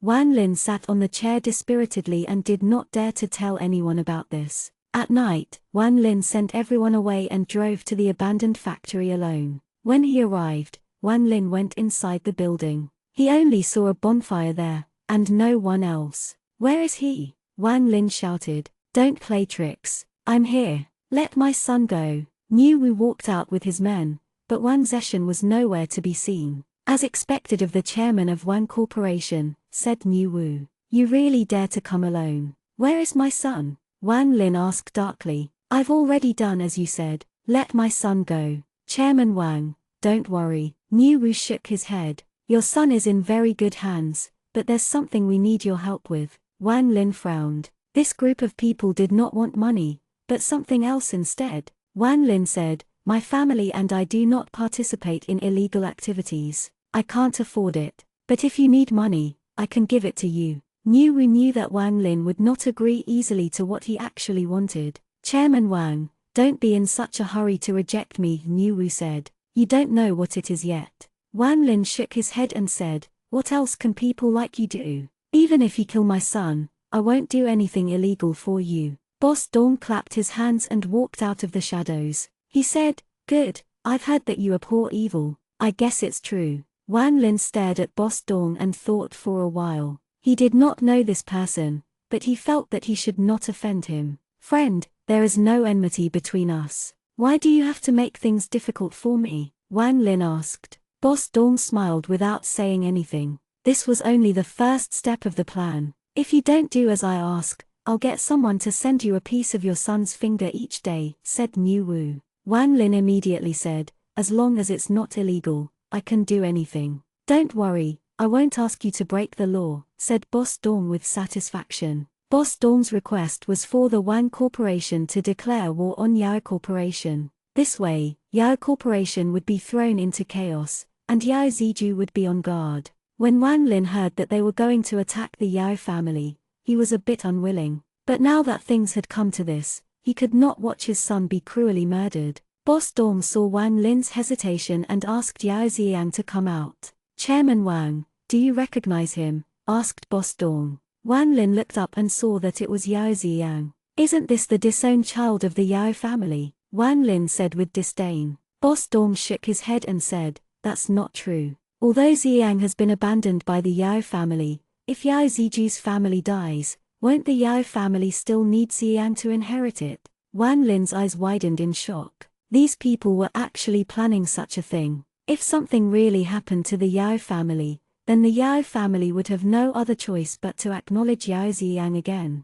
Wang Lin sat on the chair dispiritedly and did not dare to tell anyone about this. At night, Wang Lin sent everyone away and drove to the abandoned factory alone. When he arrived, Wang Lin went inside the building. He only saw a bonfire there, and no one else. Where is he? Wang Lin shouted. Don't play tricks. I'm here. Let my son go. Niu Wu walked out with his men, but Wang Zeshan was nowhere to be seen. As expected of the chairman of Wang Corporation, said Niu Wu. You really dare to come alone? Where is my son? Wang Lin asked darkly. I've already done as you said. Let my son go. Chairman Wang, don't worry. Niu Wu shook his head. Your son is in very good hands, but there's something we need your help with. Wang Lin frowned. This group of people did not want money, but something else instead. Wang Lin said, my family and I do not participate in illegal activities. I can't afford it. But if you need money, I can give it to you. Niu Wu knew that Wang Lin would not agree easily to what he actually wanted. Chairman Wang, don't be in such a hurry to reject me, Niu Wu said. You don't know what it is yet. Wang Lin shook his head and said, what else can people like you do? Even if you kill my son, I won't do anything illegal for you. Boss Dong clapped his hands and walked out of the shadows. He said, good, I've heard that you abhor evil. I guess it's true. Wang Lin stared at Boss Dong and thought for a while. He did not know this person, but he felt that he should not offend him. Friend, there is no enmity between us. Why do you have to make things difficult for me? Wang Lin asked. Boss Dong smiled without saying anything. This was only the first step of the plan. If you don't do as I ask, I'll get someone to send you a piece of your son's finger each day, said Niu Wu. Wang Lin immediately said, as long as it's not illegal, I can do anything. Don't worry, I won't ask you to break the law, said Boss Dong with satisfaction. Boss Dong's request was for the Wang Corporation to declare war on Yao Corporation. This way, Yao Corporation would be thrown into chaos, and Yao Ziju would be on guard. When Wang Lin heard that they were going to attack the Yao family, he was a bit unwilling. But now that things had come to this, he could not watch his son be cruelly murdered. Boss Dong saw Wang Lin's hesitation and asked Yao Ziyang to come out. Chairman Wang, do you recognize him? Asked Boss Dong. Wang Lin looked up and saw that it was Yao Ziyang. Isn't this the disowned child of the Yao family? Wang Lin said with disdain. Boss Dong shook his head and said, that's not true. Although Ziyang has been abandoned by the Yao family, if Yao Ziju's family dies, won't the Yao family still need Ziyang to inherit it? Wang Lin's eyes widened in shock. These people were actually planning such a thing. If something really happened to the Yao family, then the Yao family would have no other choice but to acknowledge Yao Ziyang again.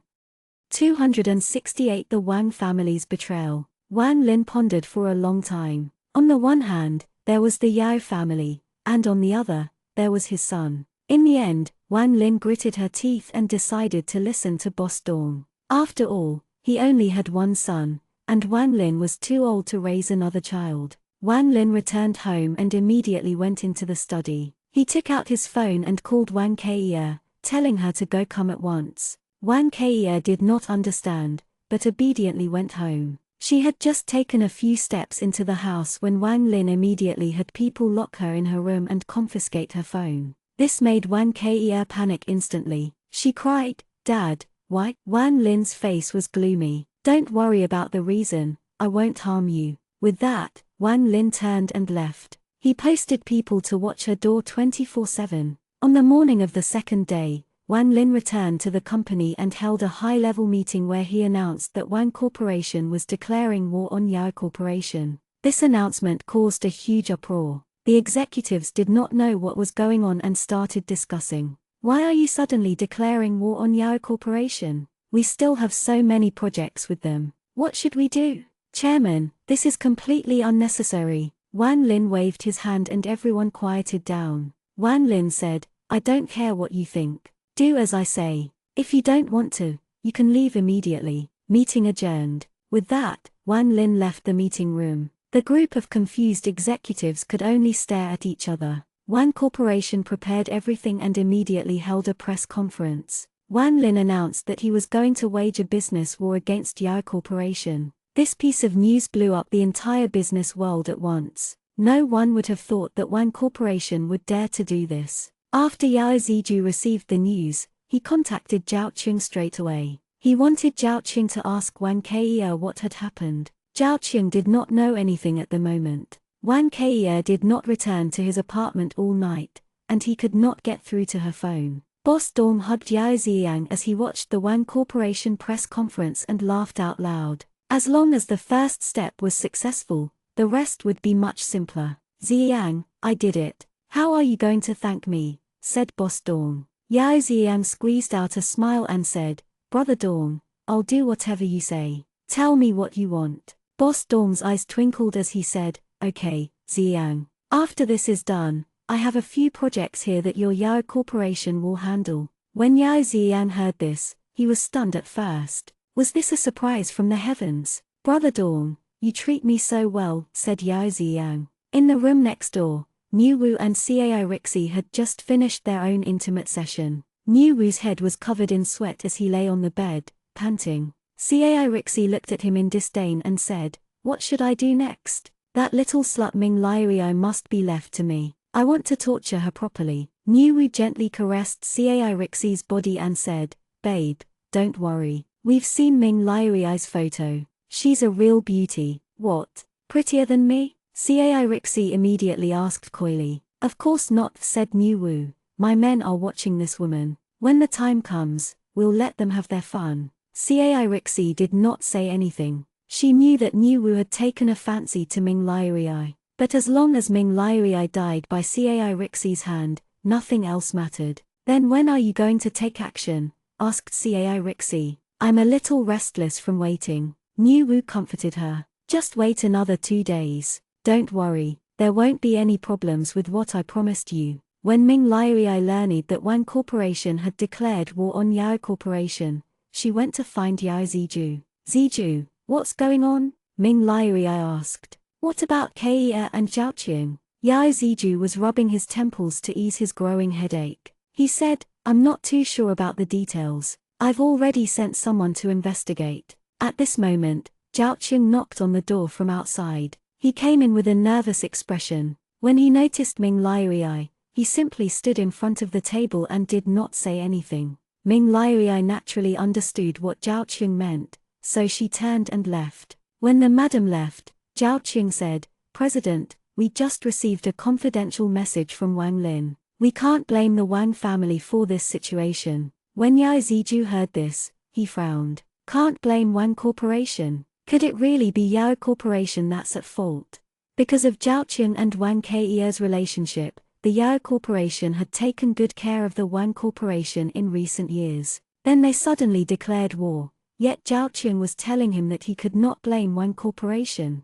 268 The Wang family's betrayal. Wang Lin pondered for a long time. On the one hand, there was the Yao family, and on the other, there was his son. In the end, Wang Lin gritted her teeth and decided to listen to Boss Dong. After all, he only had one son, and Wang Lin was too old to raise another child. Wang Lin returned home and immediately went into the study. He took out his phone and called Wang Keiya, telling her to come at once. Wang Keiya did not understand, but obediently went home. She had just taken a few steps into the house when Wang Lin immediately had people lock her in her room and confiscate her phone. This made Wang Ke panic instantly. She cried, "Dad, why?" Wang Lin's face was gloomy. "Don't worry about the reason, I won't harm you." With that, Wang Lin turned and left. He posted people to watch her door 24/7. On the morning of the second day, Wang Lin returned to the company and held a high-level meeting where he announced that Wang Corporation was declaring war on Yao Corporation. This announcement caused a huge uproar. The executives did not know what was going on and started discussing. "Why are you suddenly declaring war on Yao Corporation? We still have so many projects with them. What should we do?" "Chairman, this is completely unnecessary." Wang Lin waved his hand and everyone quieted down. Wang Lin said, "I don't care what you think. Do as I say. If you don't want to, you can leave immediately." Meeting adjourned. With that, Wang Lin left the meeting room. The group of confused executives could only stare at each other. Wang Corporation prepared everything and immediately held a press conference. Wang Lin announced that he was going to wage a business war against Yao Corporation. This piece of news blew up the entire business world at once. No one would have thought that Wang Corporation would dare to do this. After Yao Ziju received the news, he contacted Zhao Qing straight away. He wanted Zhao Qing to ask Wang Ke what had happened. Zhao Qing did not know anything at the moment. Wang Ke did not return to his apartment all night, and he could not get through to her phone. Boss Dong hugged Yao Ziyang as he watched the Wang Corporation press conference and laughed out loud. As long as the first step was successful, the rest would be much simpler. "Ziyang, I did it. How are you going to thank me?" said Boss Dong. Yao Ziyang squeezed out a smile and said, "Brother Dong, I'll do whatever you say. Tell me what you want." Boss Dong's eyes twinkled as he said, "Okay, Ziyang. After this is done, I have a few projects here that your Yao Corporation will handle." When Yao Ziyang heard this, he was stunned at first. Was this a surprise from the heavens? "Brother Dong, you treat me so well," said Yao Ziyang. In the room next door, Niu Wu and Cai Rixi had just finished their own intimate session. Niu Wu's head was covered in sweat as he lay on the bed, panting. Cai Rixi looked at him in disdain and said, "What should I do next? That little slut Ming Liu must be left to me. I want to torture her properly." Niu Wu gently caressed Cai Rixi's body and said, "Babe, don't worry. We've seen Ming Liu's photo. She's a real beauty." "What? Prettier than me?" Cai Rixi immediately asked coyly. "Of course not," said Niu Wu. "My men are watching this woman. When the time comes, we'll let them have their fun." Cai Rixi did not say anything. She knew that Niu Wu had taken a fancy to Ming Liu. But as long as Ming Liu died by Cai Rixi's hand, nothing else mattered. "Then when are you going to take action?" asked Cai Rixi. "I'm a little restless from waiting." Niu Wu comforted her. "Just wait another 2 days. Don't worry, there won't be any problems with what I promised you." When Ming Liu learned that Wang Corporation had declared war on Yao Corporation, she went to find Yao Ziju. "Ziju, what's going on?" Ming Liu asked. "What about Ke and Zhao Qing?" Yao Ziju was rubbing his temples to ease his growing headache. He said, "I'm not too sure about the details. I've already sent someone to investigate." At this moment, Zhao Qing knocked on the door from outside. He came in with a nervous expression. When he noticed Ming Liu, he simply stood in front of the table and did not say anything. Ming Liu naturally understood what Zhao Qing meant, so she turned and left. When the madam left, Zhao Qing said, "President, we just received a confidential message from Wang Lin. We can't blame the Wang family for this situation." When Yao Ziju heard this, he frowned. Can't blame Wang Corporation? Could it really be Yao Corporation that's at fault? Because of Zhao Qing and Wang Ke's relationship, the Yao Corporation had taken good care of the Wang Corporation in recent years. Then they suddenly declared war, yet Zhao Qing was telling him that he could not blame Wang Corporation.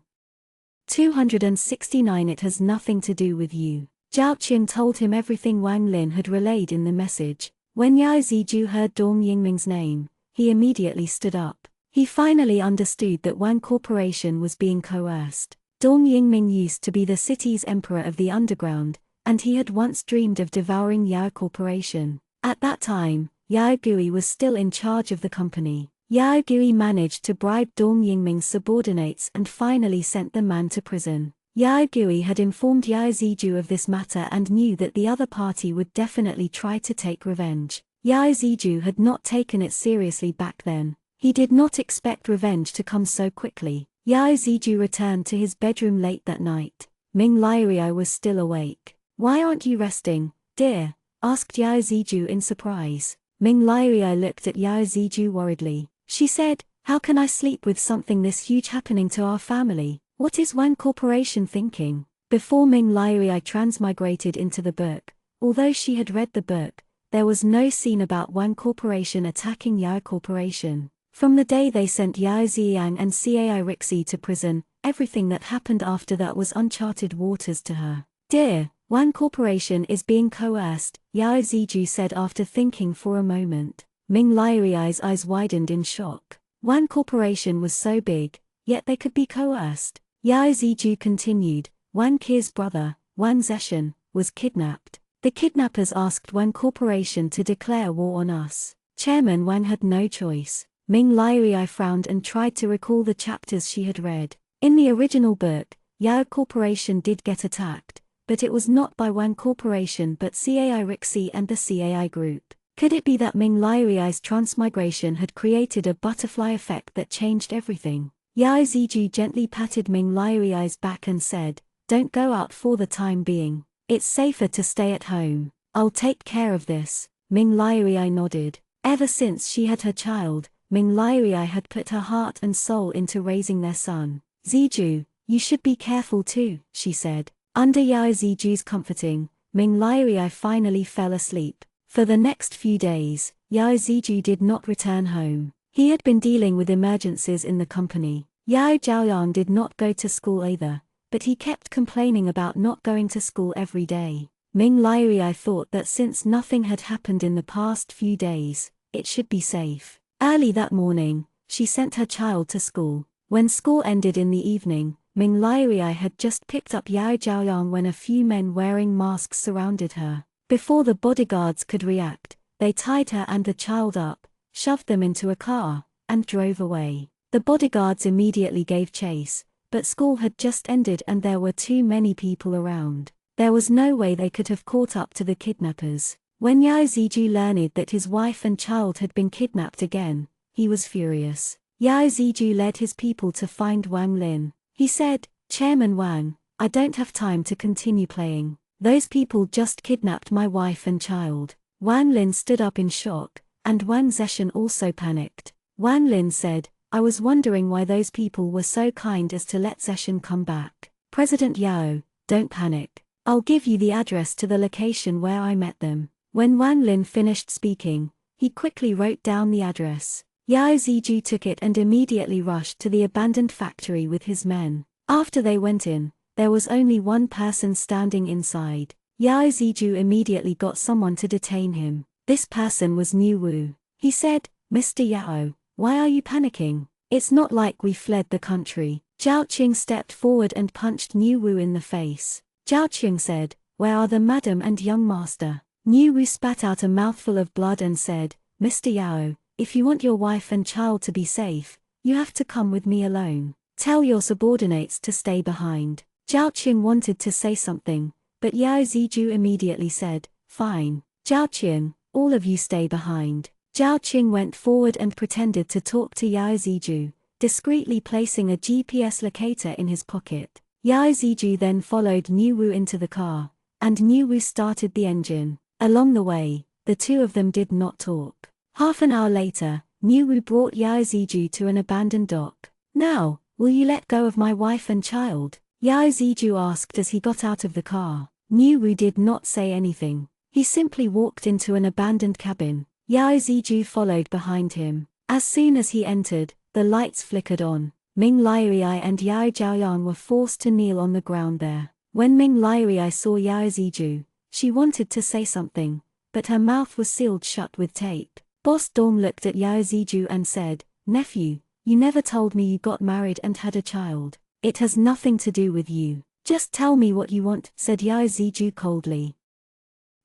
269 It has nothing to do with you. Zhao Qing told him everything Wang Lin had relayed in the message. When Yao Ziju heard Dong Yingming's name, he immediately stood up. He finally understood that Wang Corporation was being coerced. Dong Yingming used to be the city's emperor of the underground, and he had once dreamed of devouring Yao Corporation. At that time, Yao Gui was still in charge of the company. Yao Gui managed to bribe Dong Yingming's subordinates and finally sent the man to prison. Yao Gui had informed Yao Ziju of this matter and knew that the other party would definitely try to take revenge. Yao Ziju had not taken it seriously back then. He did not expect revenge to come so quickly. Yao Ziju returned to his bedroom late that night. Ming Liuai was still awake. "Why aren't you resting, dear?" asked Yao Ziju in surprise. Ming Liuai looked at Yao Ziju worriedly. She said, "How can I sleep with something this huge happening to our family? What is Wang Corporation thinking?" Before Ming Liuai transmigrated into the book, although she had read the book, there was no scene about Wang Corporation attacking Yao Corporation. From the day they sent Yao Ziyang and Cai Rixi to prison, everything that happened after that was uncharted waters to her. "Dear, Wang Corporation is being coerced," Yao Ziju said after thinking for a moment. Ming Liuai's eyes widened in shock. Wang Corporation was so big, yet they could be coerced. Yao Ziju continued, "Wang Ke's brother, Wang Zeshan, was kidnapped. The kidnappers asked Wang Corporation to declare war on us. Chairman Wang had no choice." Ming Liuai frowned and tried to recall the chapters she had read. In the original book, Yao Corporation did get attacked, but it was not by Wang Corporation but Cai Rixi and the Cai group. Could it be that Ming Liuai's transmigration had created a butterfly effect that changed everything? Yao Ziju gently patted Ming Liuai's back and said, "Don't go out for the time being. It's safer to stay at home. I'll take care of this." Ming Liuai nodded. Ever since she had her child, Ming Liuai had put her heart and soul into raising their son. "Ziju, you should be careful too," she said. Under Yao Ziju's comforting, Ming Liuai finally fell asleep. For the next few days, Yao Ziju did not return home. He had been dealing with emergencies in the company. Yao Zhaoyang did not go to school either, but he kept complaining about not going to school every day. Ming Liuai thought that since nothing had happened in the past few days, it should be safe. Early that morning, she sent her child to school. When school ended in the evening, Ming Liuai had just picked up Yao Zhaoyang when a few men wearing masks surrounded her. Before the bodyguards could react, they tied her and the child up, shoved them into a car, and drove away. The bodyguards immediately gave chase, but school had just ended and there were too many people around. There was no way they could have caught up to the kidnappers. When Yao Ziju learned that his wife and child had been kidnapped again, he was furious. Yao Ziju led his people to find Wang Lin. He said, "Chairman Wang, I don't have time to continue playing. Those people just kidnapped my wife and child." Wang Lin stood up in shock, and Wang Zeshan also panicked. Wang Lin said, "I was wondering why those people were so kind as to let Zeshan come back. President Yao, don't panic. I'll give you the address to the location where I met them." When Wang Lin finished speaking, he quickly wrote down the address. Yao Ziju took it and immediately rushed to the abandoned factory with his men. After they went in, there was only one person standing inside. Yao Ziju immediately got someone to detain him. This person was Niu Wu. He said, "Mr. Yao, why are you panicking? It's not like we fled the country." Zhao Qing stepped forward and punched Niu Wu in the face. Zhao Qing said, "Where are the madam and young master?" Niu Wu spat out a mouthful of blood and said, "Mr. Yao, if you want your wife and child to be safe, you have to come with me alone. Tell your subordinates to stay behind." Zhao Qing wanted to say something, but Yao Ziju immediately said, "Fine. Zhao Qing, all of you stay behind." Zhao Qing went forward and pretended to talk to Yao Ziju, discreetly placing a GPS locator in his pocket. Yao Ziju then followed Niu Wu into the car, and Niu Wu started the engine. Along the way, the two of them did not talk. Half an hour later, Niu Wu brought Yao Ziju to an abandoned dock. "Now, will you let go of my wife and child?" Yao Ziju asked as he got out of the car. Niu Wu did not say anything. He simply walked into an abandoned cabin. Yao Ziju followed behind him. As soon as he entered, the lights flickered on. Ming Liuai and Yao Zhaoyang were forced to kneel on the ground there. When Ming Liuai saw Yao Ziju, she wanted to say something, but her mouth was sealed shut with tape. Boss Dong looked at Yao Ziju and said, "Nephew, you never told me you got married and had a child. It has nothing to do with you. Just tell me what you want," said Yao Ziju coldly.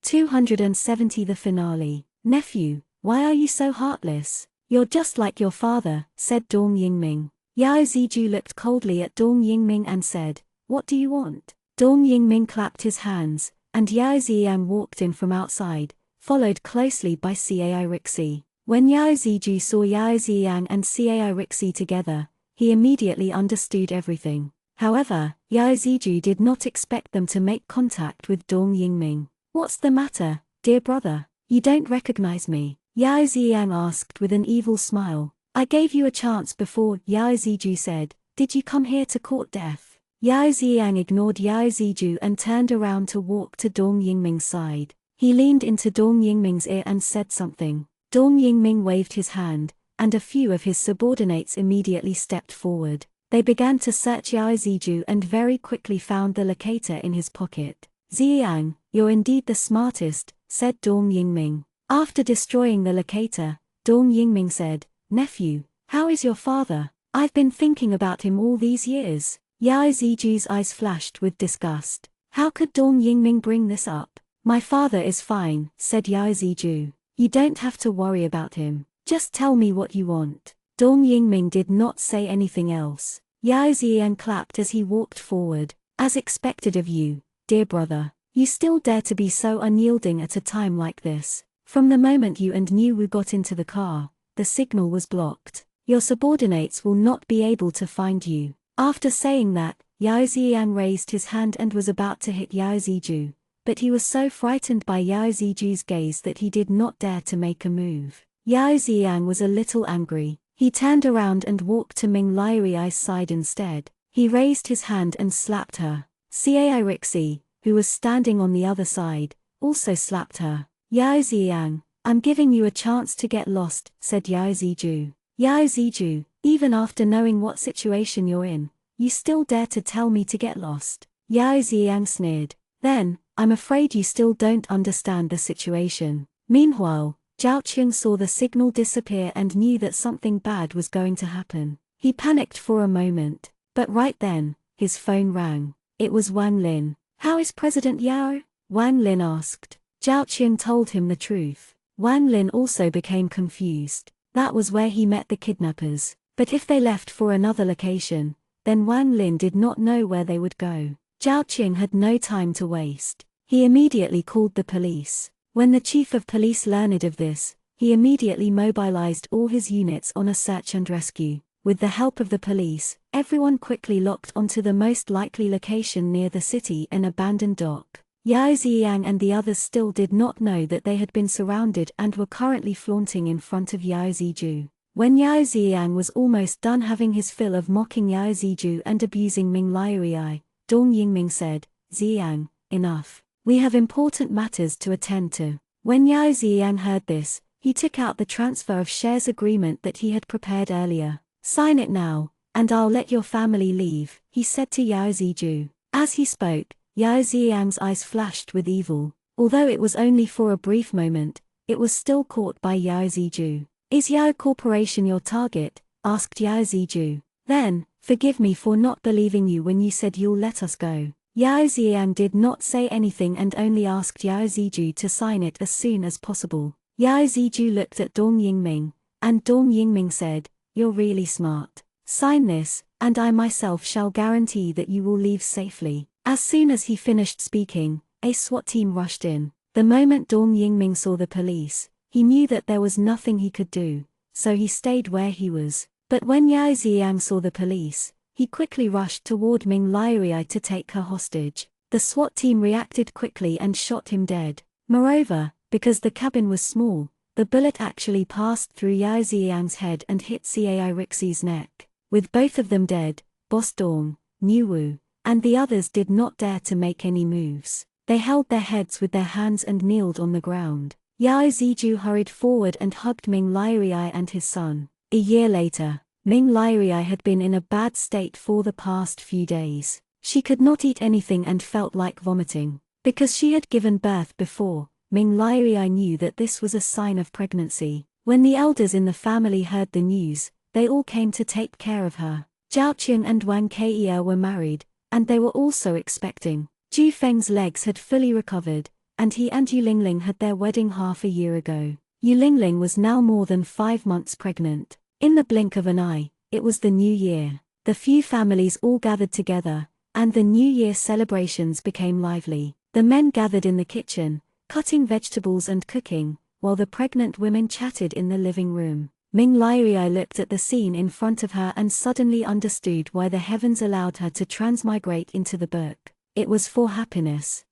270 The finale. "Nephew, why are you so heartless? You're just like your father, said Dong Yingming. Yao Ziju looked coldly at Dong Yingming and said, "What do you want?" Dong Yingming clapped his hands, and Yao Ziyang walked in from outside, followed closely by Cai Rixi. When Yao Ziju saw Yao Ziyang and Cai Rixi together, he immediately understood everything. However, Yao Ziju did not expect them to make contact with Dong Yingming. "What's the matter, dear brother? You don't recognize me?" Yao Ziyang asked with an evil smile. "I gave you a chance before," Yao Ziju said. "Did you come here to court death?" Yao Ziyang ignored Yao Ziju and turned around to walk to Dong Yingming's side. He leaned into Dong Yingming's ear and said something. Dong Yingming waved his hand, and a few of his subordinates immediately stepped forward. They began to search Yao Ziju and very quickly found the locator in his pocket. "Ziyang, you're indeed the smartest," said Dong Yingming. After destroying the locator, Dong Yingming said, "Nephew, how is your father? I've been thinking about him all these years." Yao Ziju's eyes flashed with disgust. How could Dong Yingming bring this up? "My father is fine," said Yao Ziju. "You don't have to worry about him. Just tell me what you want." Dong Yingming did not say anything else. Yao Ziyang clapped as he walked forward. "As expected of you, dear brother. You still dare to be so unyielding at a time like this. From the moment you and Niu Wu got into the car, the signal was blocked. Your subordinates will not be able to find you." After saying that, Yao Ziyang raised his hand and was about to hit Yao Ziju, but he was so frightened by Yao Ziju's gaze that he did not dare to make a move. Yao Ziyang was a little angry. He turned around and walked to Ming Liui's side instead. He raised his hand and slapped her. Cai Rixi, who was standing on the other side, also slapped her. "Yao Ziyang, I'm giving you a chance to get lost," said Yao Ziju. "Yao Ziju, even after knowing what situation you're in, you still dare to tell me to get lost?" Yao Ziyang sneered. "Then, I'm afraid you still don't understand the situation." Meanwhile, Zhao Qiang saw the signal disappear and knew that something bad was going to happen. He panicked for a moment, but right then, his phone rang. It was Wang Lin. "How is President Yao?" Wang Lin asked. Zhao Qiang told him the truth. Wang Lin also became confused. That was where he met the kidnappers. But if they left for another location, then Wang Lin did not know where they would go. Zhao Qiang had no time to waste. He immediately called the police. When the chief of police learned of this, he immediately mobilized all his units on a search and rescue. With the help of the police, everyone quickly locked onto the most likely location near the city, an abandoned dock. Yao Ziyang and the others still did not know that they had been surrounded and were currently flaunting in front of Yao Ziju. When Yao Ziyang was almost done having his fill of mocking Yao Ziju and abusing Ming Liui, Dong Yingming said, "Ziyang, enough. We have important matters to attend to." When Yao Ziyang heard this, he took out the transfer of shares agreement that he had prepared earlier. "Sign it now, and I'll let your family leave," he said to Yao Ziju. As he spoke, Yao Ziyang's eyes flashed with evil. Although it was only for a brief moment, it was still caught by Yao Ziju. "Is Yao Corporation your target?" asked Yao Ziju. "Then, forgive me for not believing you when you said you'll let us go." Yao Ziyang did not say anything and only asked Yao Ziju to sign it as soon as possible. Yao Ziju looked at Dong Yingming, and Dong Yingming said, "You're really smart. Sign this, and I myself shall guarantee that you will leave safely." As soon as he finished speaking, a SWAT team rushed in. The moment Dong Yingming saw the police, he knew that there was nothing he could do, so he stayed where he was. But when Yao Ziyang saw the police, he quickly rushed toward Ming Liui to take her hostage. The SWAT team reacted quickly and shot him dead. Moreover, because the cabin was small, the bullet actually passed through Yao Ziyang's head and hit Cai Rixi's neck. With both of them dead, Boss Dong, Niu Wu, and the others did not dare to make any moves. They held their heads with their hands and kneeled on the ground. Yao Ziju hurried forward and hugged Ming Liui and his son. A year later, Ming Liui had been in a bad state for the past few days. She could not eat anything and felt like vomiting. Because she had given birth before, Ming Liui knew that this was a sign of pregnancy. When the elders in the family heard the news, they all came to take care of her. Zhao Qiang and Wang Kei were married, and they were also expecting. Ju Feng's legs had fully recovered, and he and Yu Lingling had their wedding half a year ago. Yulingling was now more than 5 months pregnant. In the blink of an eye, it was the new year. The few families all gathered together, and the New Year celebrations became lively. The men gathered in the kitchen, cutting vegetables and cooking, while the pregnant women chatted in the living room. Ming Liui looked at the scene in front of her and suddenly understood why the heavens allowed her to transmigrate into the book. It was for happiness.